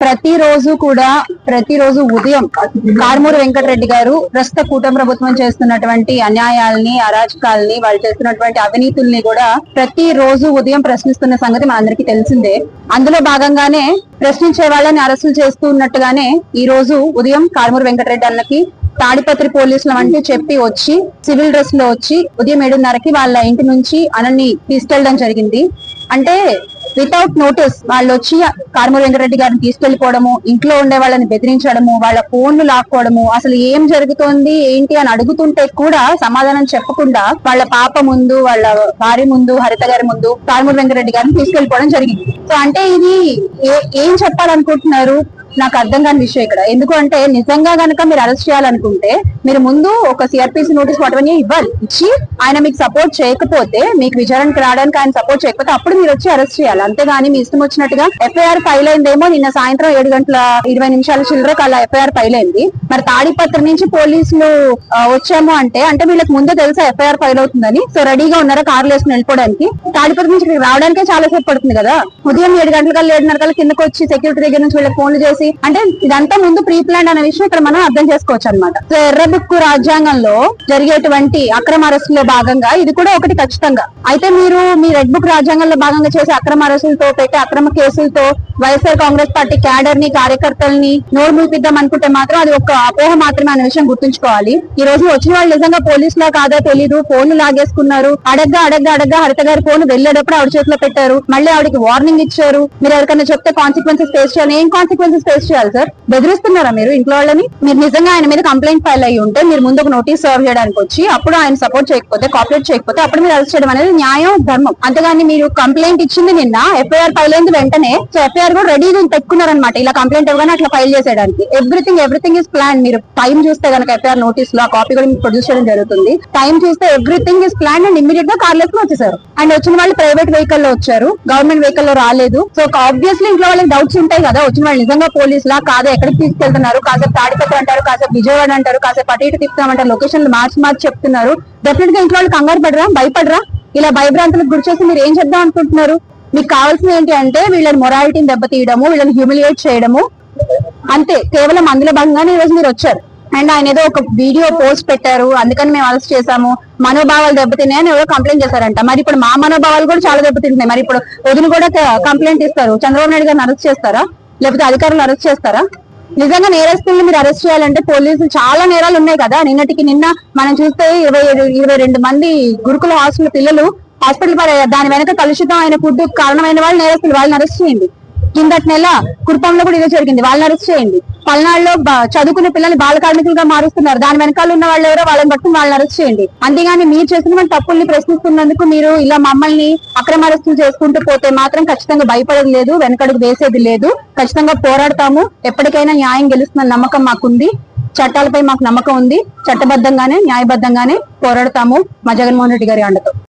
ప్రతిరోజు ఉదయం కారుమూరి వెంకటరెడ్డి గారు ప్రస్తుత కూటమి ప్రభుత్వం చేస్తున్నటువంటి అన్యాయాల్ని, అరాచకాల్ని, వాళ్ళు చేస్తున్నటువంటి అవినీతుల్ని కూడా ప్రతిరోజు ఉదయం ప్రశ్నిస్తున్న సంగతి మనందరికీ తెలిసిందే. అందులో భాగంగానే ప్రశ్నించే వాళ్ళని అరెస్టులు చేస్తూ ఉన్నట్టుగానే ఈ రోజు ఉదయం కారుమూరి వెంకటరెడ్డి అన్నకి తాడిపత్రి పోలీసులు వంటి చెప్పి వచ్చి సివిల్ డ్రెస్ లో వచ్చి ఉదయం 7:30కి వాళ్ళ ఇంటి నుంచి అనని తీసుకెళ్లడం జరిగింది. అంటే వితౌట్ నోటీస్ వాళ్ళు వచ్చి కారుమూరి వెంకటరెడ్డి గారిని తీసుకెళ్లిపోవడము, ఇంట్లో ఉండే వాళ్ళని బెదిరించడము, వాళ్ళ ఫోన్లు లాక్కోవడము, అసలు ఏం జరుగుతోంది ఏంటి అని అడుగుతుంటే కూడా సమాధానం చెప్పకుండా వాళ్ళ పాప ముందు, వాళ్ళ భార్య ముందు, హరిత గారి ముందు కారుమూరి వెంకటరెడ్డి గారిని తీసుకెళ్లిపోవడం జరిగింది. సో అంటే ఇది ఏం చెప్పాలనుకుంటున్నారు? నాకు అర్థం కాని విషయం ఇక్కడ. ఎందుకు అంటే నిజంగా గనక మీరు అరెస్ట్ చేయాలనుకుంటే మీరు ముందు ఒక సిఆర్పిసి నోటీస్ వాటివన్నీ ఇవ్వాలి. ఇచ్చి ఆయన మీకు సపోర్ట్ చేయకపోతే, మీకు విచారణకు రావడానికి ఆయన సపోర్ట్ చేయకపోతే అప్పుడు మీరు వచ్చి అరెస్ట్ చేయాలి. అంతేగాని మీ ఇష్టం వచ్చినట్టుగా ఎఫ్ఐఆర్ ఫైల్ అయిందేమో నిన్న సాయంత్రం 7:20 చిల్లరకు అలా ఎఫ్ఐఆర్ ఫైల్ అయింది. మరి తాడిపత్రి నుంచి పోలీసులు వచ్చాము అంటే వీళ్ళకి ముందే తెలుసా ఎఫ్ఐఆర్ ఫైల్ అవుతుందని? సో రెడీగా ఉన్నారా కార్లు వేసుకుని వెళ్ళిపోవడానికి? తాడిపత్రి నుంచి రావడానికే చాలా సేపు పడుతుంది కదా. ఉదయం 7:30 కిందకు వచ్చి సెక్యూరిటీ దగ్గర నుంచి వీళ్ళకి ఫోన్లు చేసి, అంటే ఇదంతా ముందు ప్రీ ప్లాన్ అనే విషయం ఇక్కడ మనం అర్థం చేసుకోవచ్చు అనమాట. సో ఎర్ర బుక్ రాజ్యాంగంలో జరిగేటువంటి అక్రమ అరెస్టులో భాగంగా ఇది కూడా ఒకటి ఖచ్చితంగా. అయితే మీరు మీ రెడ్ బుక్ రాజ్యాంగంలో భాగంగా చేసే అక్రమ అరెస్టులతో, పెట్టే అక్రమ కేసులతో వైఎస్ఆర్ కాంగ్రెస్ పార్టీ క్యాడర్ ని, కార్యకర్తల్ని నోరు మూపిద్దాం అనుకుంటే మాత్రం అది ఒక అపోహ మాత్రమే అనే విషయం గుర్తుంచుకోవాలి. ఈ రోజు వచ్చిన వాళ్ళు నిజంగా పోలీసులా కాదా తెలీదు, ఫోన్లు లాగేసుకున్నారు. అడగ్గా హరిత గారి ఫోన్ వెళ్ళేటప్పుడు ఆవిడ చేతిలో పెట్టారు. మళ్ళీ ఆవిడకి వార్నింగ్ ఇచ్చారు. మీరు ఎవరికైనా చెప్తే కాన్సిక్వెన్సెస్ ఫేస్ చేయాలి. ఏం కాన్సిక్వెన్సెస్ ఫేస్ చేయాలి సార్? బెదిరిస్తున్నారా మీరు ఇంట్లో వాళ్ళని? మీరు నిజంగా ఆయన మీద కంప్లైంట్ ఫైల్ అయ్యి ఉంటే మీరు ముందు ఒక నోటీస్ సర్వ్ చేయడానికి వచ్చి, అప్పుడు ఆయన సపోర్ట్ చేయకపోతే, కోఆపరేట్ చేయకపోతే అప్పుడు మీరు అరెస్ట్ చేయడం అనేది న్యాయం, ధర్మం. అంతేగాని మీరు కంప్లైంట్ ఇచ్చింది నిన్న, ఎఫ్ఐఆర్ ఫైల్ అయింది వెంటనే, సో ఎఫ్ఐఆర్ కూడా రెడీగా పెట్టుకున్నారనమాట. ఇలా కంప్లైంట్ ఇవ్వగానే అట్లా ఫైల్ చేసేయడానికి ఎవ్రీథింగ్ ఇస్ ప్లాన్. మీరు టైం చూస్తే కనుక ఎఫ్ఐఆర్ నోటీస్ లో ఆ కాపీ కూడా మీకు ప్రొడ్యూస్ చేయడం జరుగుతుంది. టైం చూస్తే everything is plan and immediate గా కార్ వేసుకుని వచ్చేసారు. అండ్ వచ్చిన వాళ్ళు ప్రైవేట్ వెహికల్ లో వచ్చారు, గవర్నమెంట్ వెహికల్ లో రాలేదు. సో ఆబ్వియస్లీ ఇంట్లో వాళ్ళకి డౌట్స్ ఉంటాయి కదా, వచ్చిన వాళ్ళు నిజంగా పోలీసులా కాదా, ఎక్కడికి తీసుకెళ్తున్నారు, కాసేపు తాడిపత్రి అంటారు, కాసేపు విజయవాడ అంటారు, కాసేపు అటు ఇటు తిప్పుతామంటారు, లొకేషన్లు మార్చి చెప్తున్నారు. డెఫినెట్ గా ఇంట్లో వాళ్ళు కంగారు పడరా, భయపడరా? ఇలా భయభ్రాంతులకు గురి చేసి మీరు ఏం చేద్దాం అనుకుంటున్నారు? మీకు కావాల్సింది ఏంటి అంటే వీళ్ళని మొరాలిటీని దెబ్బతీయడము, వీళ్ళని హ్యూమిలియేట్ చేయడము, అంతే. కేవలం అందులో భాగంగానే ఈ రోజు మీరు వచ్చారు. అండ్ ఆయన ఏదో ఒక వీడియో పోస్ట్ పెట్టారు, అందుకని మేము అరెస్ట్ చేశాము, మనోభావాలు దెబ్బతిన్నాయని ఎవరో కంప్లైంట్ చేశారంట. మరి ఇప్పుడు మా మనోభావాలు కూడా చాలా దెబ్బతింటున్నాయి. మరి ఇప్పుడు వదిన కూడా కంప్లైంట్ ఇస్తారు. చంద్రబాబు నాయుడు గారిని అరెస్ట్ చేస్తారా? లేకపోతే అధికారులు అరెస్ట్ చేస్తారా? నిజంగా నేరస్తుల్ని మీరు అరెస్ట్ చేయాలంటే పోలీసులు చాలా నేరాలు ఉన్నాయి కదా. నిన్న మనం చూస్తే 22 మంది గురుకుల హాస్టల్ పిల్లలు హాస్పిటల్ పడేయారు. దాని వెనక కలుషితం అయిన ఫుడ్ కారణమైన వాళ్ళు నేరస్తులు, వాళ్ళని అరెస్ట్ చేయండి. కిందటి నెల కుర్పంలో కూడా ఇదే జరిగింది, వాళ్ళని అరెస్ట్ చేయండి. పల్నాడులో చదువుకునే పిల్లల్ని బాల కార్మికులుగా మారుస్తున్నారు, దాని వెనకాల ఉన్న వాళ్ళు ఎవరో వాళ్ళని పట్టుకుని వాళ్ళని అరెస్ట్ చేయండి. అంతేగాని మీరు చేసిన తప్పుల్ని ప్రశ్నిస్తున్నందుకు మీరు ఇలా మమ్మల్ని అక్రమ అరెస్టులు చేసుకుంటూ పోతే మాత్రం ఖచ్చితంగా భయపడేది లేదు, వెనకడుగు వేసేది లేదు. ఖచ్చితంగా పోరాడతాము. ఎప్పటికైనా న్యాయం గెలుస్తున్న నమ్మకం మాకుంది. చట్టాలపై మాకు నమ్మకం ఉంది. చట్టబద్ధంగానే, న్యాయబద్ధంగానే పోరాడతాము మా జగన్మోహన్ రెడ్డి గారి అండతో.